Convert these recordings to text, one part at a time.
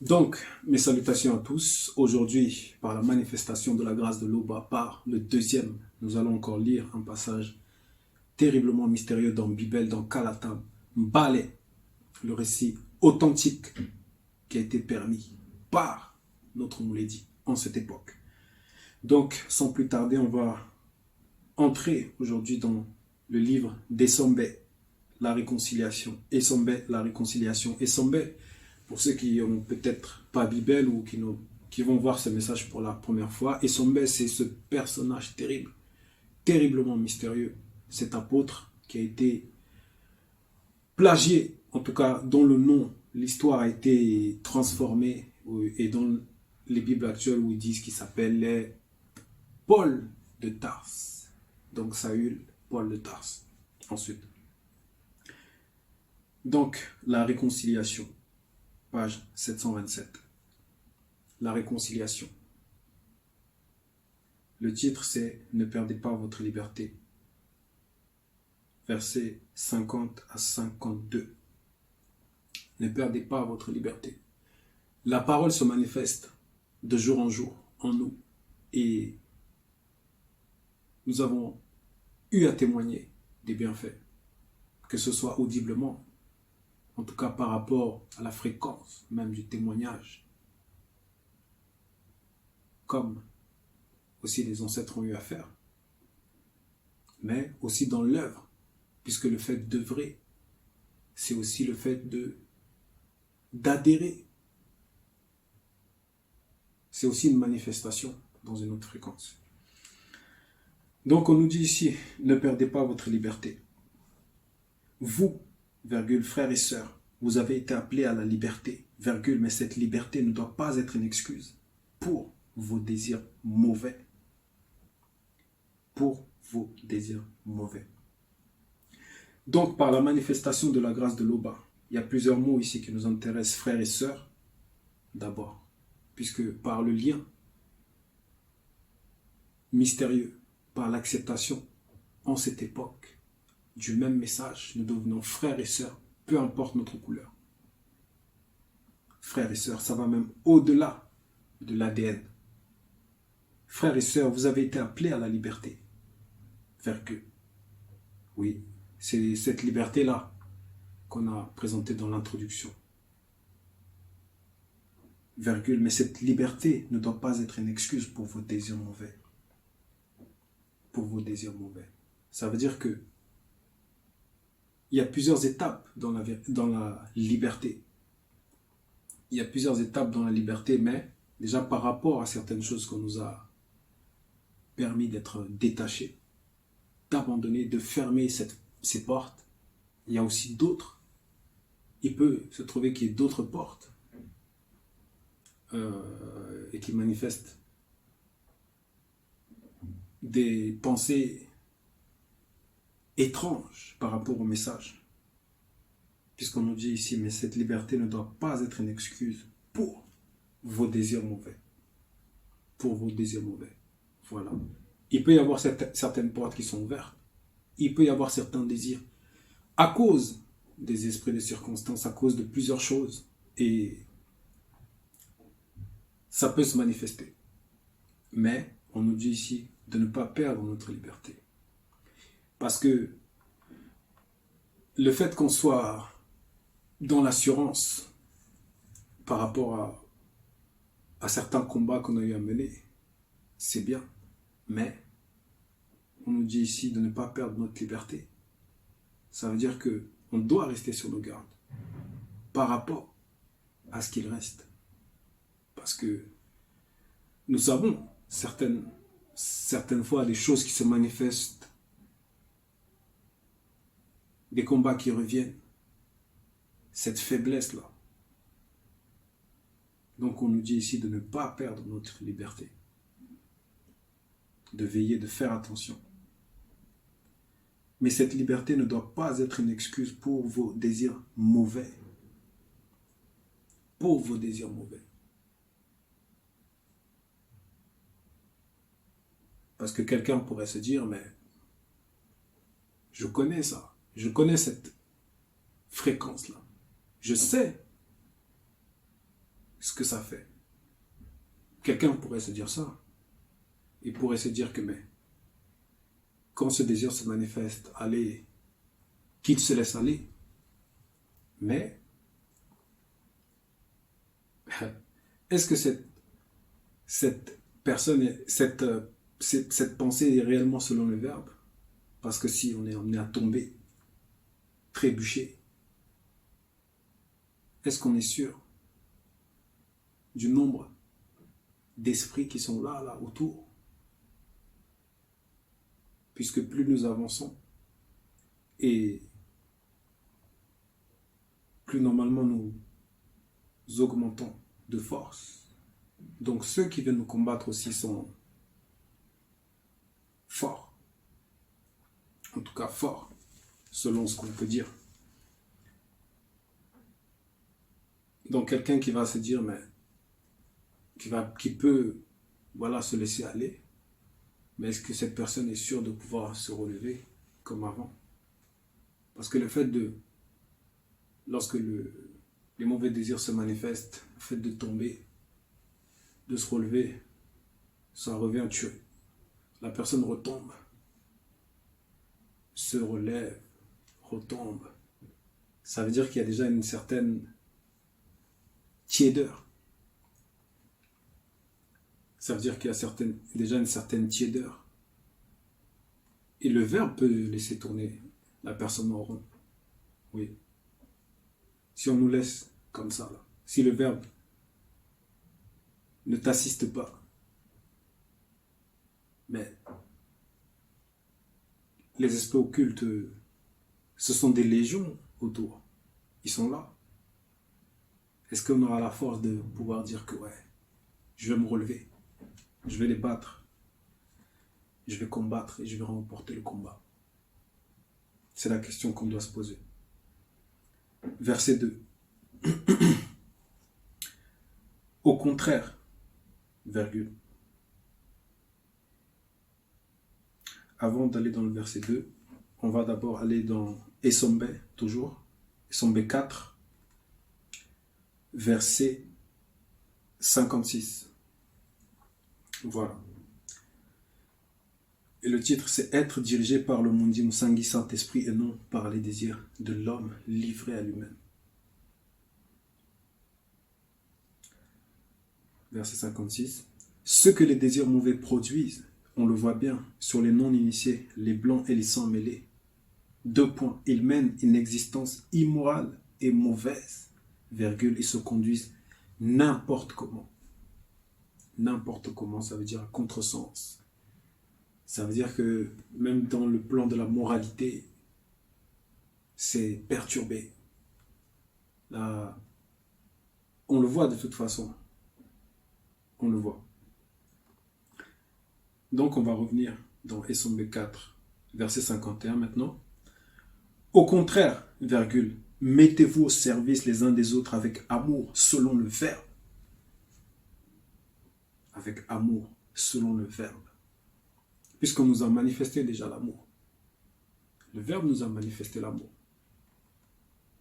Donc, mes salutations à tous. Aujourd'hui, par la manifestation de la grâce de l'Oba, par le deuxième, nous allons encore lire un passage terriblement mystérieux dans Bible, dans Kalatam, Mbale, le récit authentique qui a été permis par notre Mouledi en cette époque. Donc, sans plus tarder, on va entrer aujourd'hui dans le livre d'Essombe, la réconciliation. Essombe, la réconciliation. Essombe, pour ceux qui n'ont peut-être pas Bible ou qui vont voir ce message pour la première fois, Essombe, c'est ce personnage terrible, terriblement mystérieux, cet apôtre qui a été plagié, en tout cas dont le nom, l'histoire a été transformée, et dans les Bibles actuelles où ils disent qu'il s'appelle Paul de Tarse. Donc Saül, Paul de Tarse. Ensuite. Donc, la réconciliation, page 727. La réconciliation. Le titre, c'est « Ne perdez pas votre liberté ». Versets 50 à 52. Ne perdez pas votre liberté. La parole se manifeste de jour en jour en nous. Et nous avons eu à témoigner des bienfaits, que ce soit audiblement, en tout cas par rapport à la fréquence même du témoignage, comme aussi les ancêtres ont eu à faire, mais aussi dans l'œuvre, puisque le fait d'œuvrer, c'est aussi le fait d'adhérer. C'est aussi une manifestation dans une autre fréquence. Donc on nous dit ici, ne perdez pas votre liberté. Vous, virgule, frères et sœurs, vous avez été appelés à la liberté, virgule, mais cette liberté ne doit pas être une excuse pour vos désirs mauvais. Pour vos désirs mauvais. Donc, par la manifestation de la grâce de l'Oba, il y a plusieurs mots ici qui nous intéressent, frères et sœurs, d'abord, puisque par le lien mystérieux, par l'acceptation, en cette époque, du même message, nous devenons frères et sœurs, peu importe notre couleur. Frères et sœurs, ça va même au-delà de l'ADN. Frères et sœurs, vous avez été appelés à la liberté. Virgule. Oui, c'est cette liberté-là qu'on a présentée dans l'introduction. Virgule, mais cette liberté ne doit pas être une excuse pour vos désirs mauvais. Pour vos désirs mauvais. Ça veut dire que il y a plusieurs étapes dans la liberté. Il y a plusieurs étapes dans la liberté, mais déjà par rapport à certaines choses qu'on nous a permis d'être détachés, d'abandonner, de fermer ces portes, il y a aussi d'autres. Il peut se trouver qu'il y ait d'autres portes et qui manifestent des pensées étranges par rapport au message. Puisqu'on nous dit ici, mais cette liberté ne doit pas être une excuse pour vos désirs mauvais. Pour vos désirs mauvais. Voilà. Il peut y avoir certaines portes qui sont ouvertes. Il peut y avoir certains désirs à cause des esprits de circonstances, à cause de plusieurs choses. Et ça peut se manifester. Mais on nous dit ici de ne pas perdre notre liberté. Parce que le fait qu'on soit dans l'assurance par rapport à certains combats qu'on a eu à mener, c'est bien. Mais on nous dit ici de ne pas perdre notre liberté. Ça veut dire qu'on doit rester sur nos gardes par rapport à ce qu'il reste. Parce que nous avons certaines fois des choses qui se manifestent, des combats qui reviennent, cette faiblesse-là. Donc on nous dit ici de ne pas perdre notre liberté, de veiller, de faire attention. Mais cette liberté ne doit pas être une excuse pour vos désirs mauvais. Pour vos désirs mauvais. Parce que quelqu'un pourrait se dire, mais je connais ça, je connais cette fréquence-là. Je sais ce que ça fait. Quelqu'un pourrait se dire ça. Il pourrait se dire que, mais, quand ce désir se manifeste, allez, qu'il se laisse aller. Mais, est-ce que cette personne, cette pensée est réellement selon le verbe? Parce que si on est amené à tomber, trébucher, est-ce qu'on est sûr du nombre d'esprits qui sont là autour? Puisque plus nous avançons, et plus normalement nous augmentons de force. Donc ceux qui viennent nous combattre aussi sont forts. En tout cas forts, selon ce qu'on peut dire. Donc quelqu'un qui va se dire, mais qui peut voilà, se laisser aller, mais est-ce que cette personne est sûre de pouvoir se relever comme avant? Parce que le fait de, lorsque les mauvais désirs se manifestent, le fait de tomber, de se relever, ça revient à tuer. La personne retombe, se relève, retombe. Ça veut dire qu'il y a déjà une certaine tiédeur. Ça veut dire qu'il y a déjà une certaine tiédeur. Et le verbe peut laisser tourner la personne en rond. Oui. Si on nous laisse comme ça, là. Si le verbe ne t'assiste pas, mais les esprits occultes, ce sont des légions autour. Ils sont là. Est-ce qu'on aura la force de pouvoir dire que ouais, je vais me relever, je vais les battre, je vais combattre et je vais remporter le combat? C'est la question qu'on doit se poser. Verset 2. Au contraire, virgule. Avant d'aller dans le verset 2, on va d'abord aller dans Essombe, toujours. Essombe 4, verset 56. Voilà. Et le titre, c'est Être dirigé par le Mundi Musangi Saint-Esprit et non par les désirs de l'homme livré à lui-même. Verset 56. Ce que les désirs mauvais produisent, on le voit bien, sur les non-initiés, les blancs et les sans mêlés. 2 points. Ils mènent une existence immorale et mauvaise, virgule, ils se conduisent n'importe comment. N'importe comment, ça veut dire à contresens. Ça veut dire que même dans le plan de la moralité, c'est perturbé. Là, on le voit de toute façon. On le voit. Donc on va revenir dans Essombe 4, verset 51 maintenant. Au contraire, virgule, mettez-vous au service les uns des autres avec amour, selon le verbe. Avec amour, selon le verbe. Puisqu'on nous a manifesté déjà l'amour. Le verbe nous a manifesté l'amour.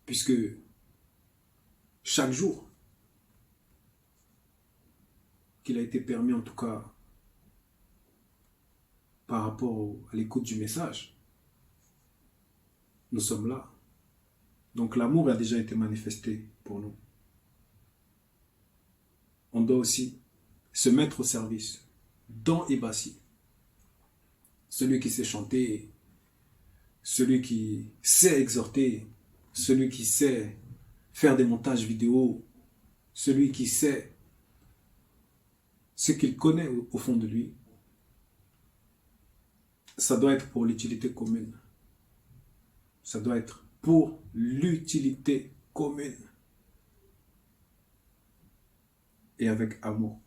Puisque chaque jour qu'il a été permis, en tout cas, par rapport à l'écoute du message, nous sommes là. Donc l'amour a déjà été manifesté pour nous. On doit aussi se mettre au service, dans et bassi. Celui qui sait chanter, celui qui sait exhorter, celui qui sait faire des montages vidéo, celui qui sait ce qu'il connaît au fond de lui, ça doit être pour l'utilité commune. Ça doit être pour l'utilité commune. Et avec amour.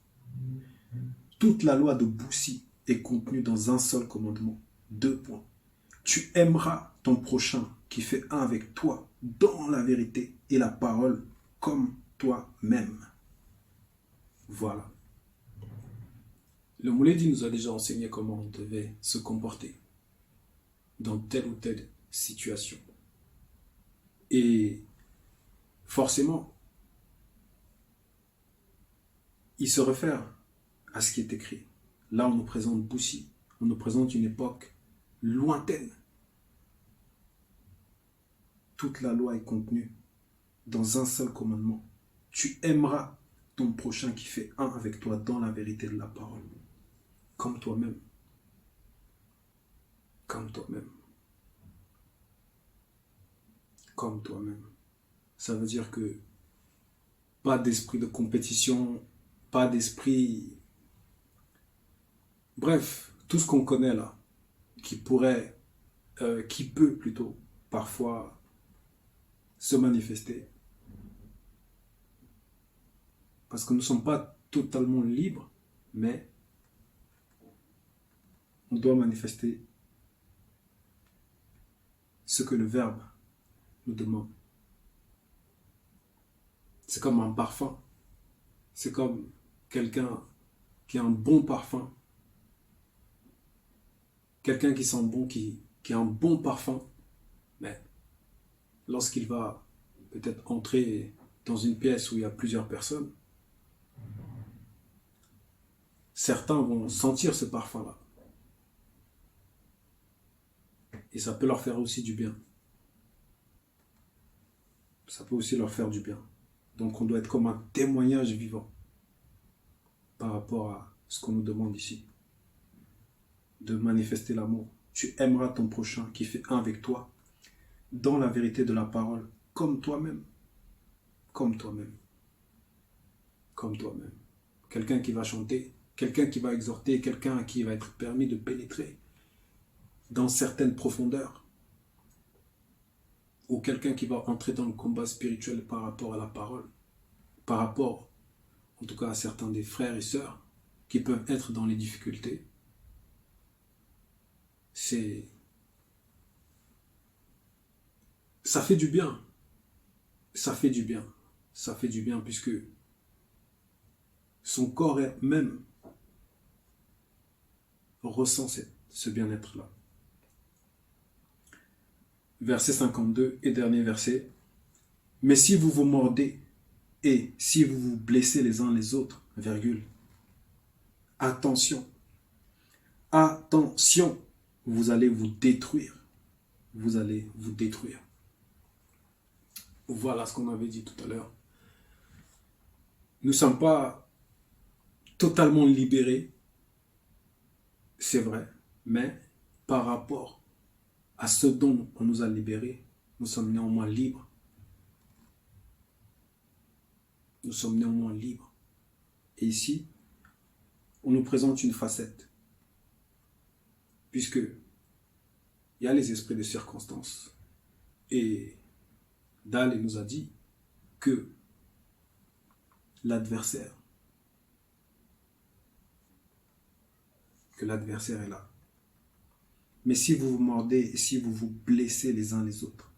Toute la loi de Boussi est contenue dans un seul commandement. 2 points. Tu aimeras ton prochain qui fait un avec toi dans la vérité et la parole comme toi-même. Voilà. Le Mouledi nous a déjà enseigné comment on devait se comporter dans telle ou telle situation. Et forcément, il se réfère à ce qui est écrit. Là, on nous présente Boussi, on nous présente une époque lointaine. Toute la loi est contenue dans un seul commandement. Tu aimeras ton prochain qui fait un avec toi dans la vérité de la parole. Comme toi-même. Comme toi-même. Comme toi-même. Ça veut dire que pas d'esprit de compétition, pas d'esprit... Bref, tout ce qu'on connaît là, qui peut plutôt, parfois se manifester. Parce que nous ne sommes pas totalement libres, mais on doit manifester ce que le Verbe nous demande. C'est comme un parfum. C'est comme quelqu'un qui a un bon parfum. Quelqu'un qui sent bon, qui a un bon parfum. Mais lorsqu'il va peut-être entrer dans une pièce où il y a plusieurs personnes, certains vont sentir ce parfum-là. Et ça peut leur faire aussi du bien. Ça peut aussi leur faire du bien. Donc on doit être comme un témoignage vivant par rapport à ce qu'on nous demande ici. De manifester l'amour. Tu aimeras ton prochain qui fait un avec toi dans la vérité de la parole, comme toi-même. Comme toi-même. Comme toi-même. Quelqu'un qui va chanter, quelqu'un qui va exhorter, quelqu'un à qui il va être permis de pénétrer dans certaines profondeurs. Ou quelqu'un qui va entrer dans le combat spirituel par rapport à la parole. Par rapport, en tout cas, à certains des frères et sœurs qui peuvent être dans les difficultés. Ça fait du bien. Ça fait du bien. Ça fait du bien puisque son corps même ressent ce bien-être-là. Verset 52 et dernier verset. Mais si vous vous mordez et si vous vous blessez les uns les autres, virgule, attention, attention, vous allez vous détruire. Vous allez vous détruire. Voilà ce qu'on avait dit tout à l'heure. Nous ne sommes pas totalement libérés, c'est vrai, mais par rapport à ce dont on nous a libérés, nous sommes néanmoins libres. Nous sommes néanmoins libres. Et ici, on nous présente une facette. Puisque il y a les esprits de circonstance. Et Dale nous a dit que l'adversaire est là. Mais si vous vous mordez et si vous vous blessez les uns les autres,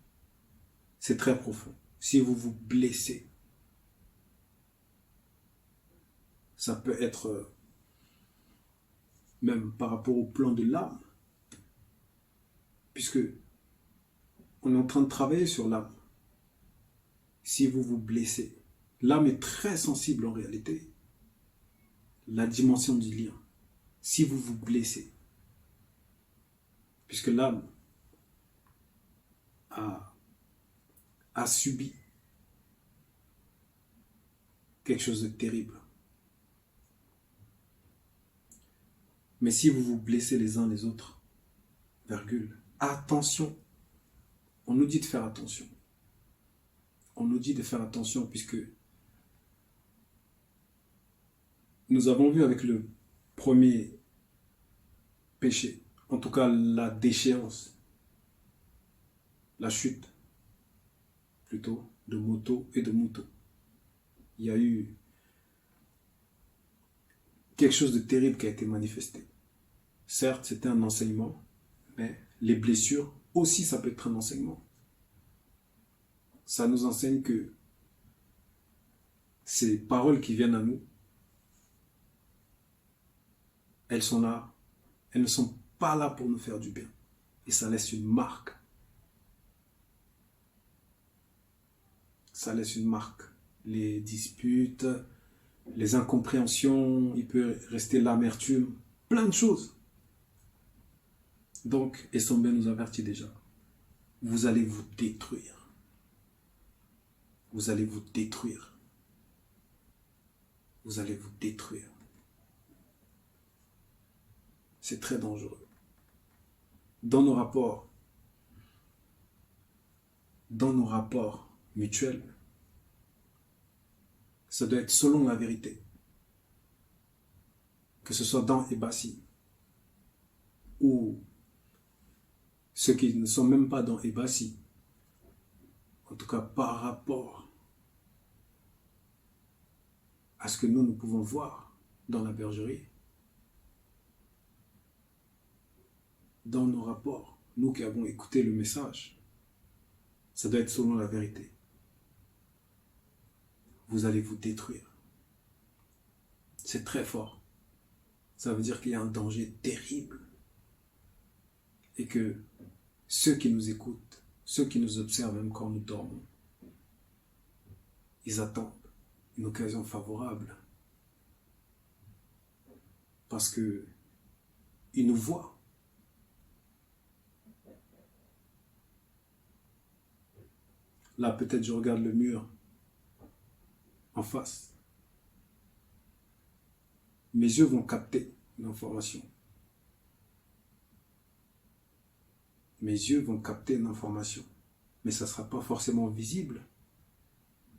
c'est très profond. Si vous vous blessez, ça peut être même par rapport au plan de l'âme, puisque on est en train de travailler sur l'âme. Si vous vous blessez, l'âme est très sensible en réalité. La dimension du lien. Si vous vous blessez, puisque l'âme a subi quelque chose de terrible. Mais si vous vous blessez les uns les autres, virgule, attention. On nous dit de faire attention. On nous dit de faire attention puisque nous avons vu avec le premier péché, en tout cas la déchéance, la chute, plutôt, de moto et de moto. Il y a eu quelque chose de terrible qui a été manifesté. Certes, c'était un enseignement, mais les blessures aussi, ça peut être un enseignement. Ça nous enseigne que ces paroles qui viennent à nous, elles sont là, elles ne sont pas là pour nous faire du bien. Et ça laisse une marque. Ça laisse une marque. Les disputes, les incompréhensions, il peut rester l'amertume, plein de choses. Donc, Essombe nous avertit déjà. Vous allez vous détruire. Vous allez vous détruire. Vous allez vous détruire. C'est très dangereux. Dans nos rapports mutuels, ça doit être selon la vérité. Que ce soit dans Ebassi ou ceux qui ne sont même pas dans Ebassi, en tout cas par rapport à ce que nous pouvons voir dans la bergerie, dans nos rapports, nous qui avons écouté le message, ça doit être selon la vérité. Vous allez vous détruire. C'est très fort. Ça veut dire qu'il y a un danger terrible. Et que ceux qui nous écoutent, ceux qui nous observent même quand nous dormons, ils attendent une occasion favorable. Parce que ils nous voient. Là, peut-être je regarde le mur en face. Mes yeux vont capter l'information. Mes yeux vont capter une information. Mais ça ne sera pas forcément visible.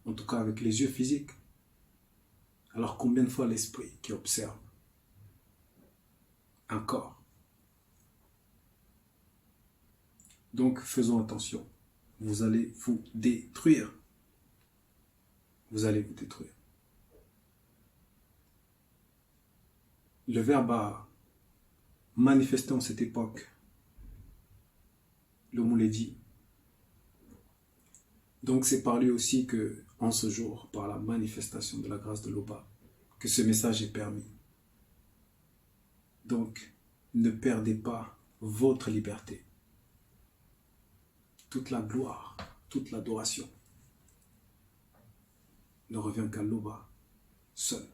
En tout cas avec les yeux physiques. Alors combien de fois l'esprit qui observe un corps? Donc faisons attention. Vous allez vous détruire. Vous allez vous détruire. Le verbe a manifesté en cette époque. Le mot l'est dit. Donc c'est par lui aussi que, en ce jour, par la manifestation de la grâce de l'Oba, que ce message est permis. Donc, ne perdez pas votre liberté. Toute la gloire, toute l'adoration ne revient qu'à l'Oba seul.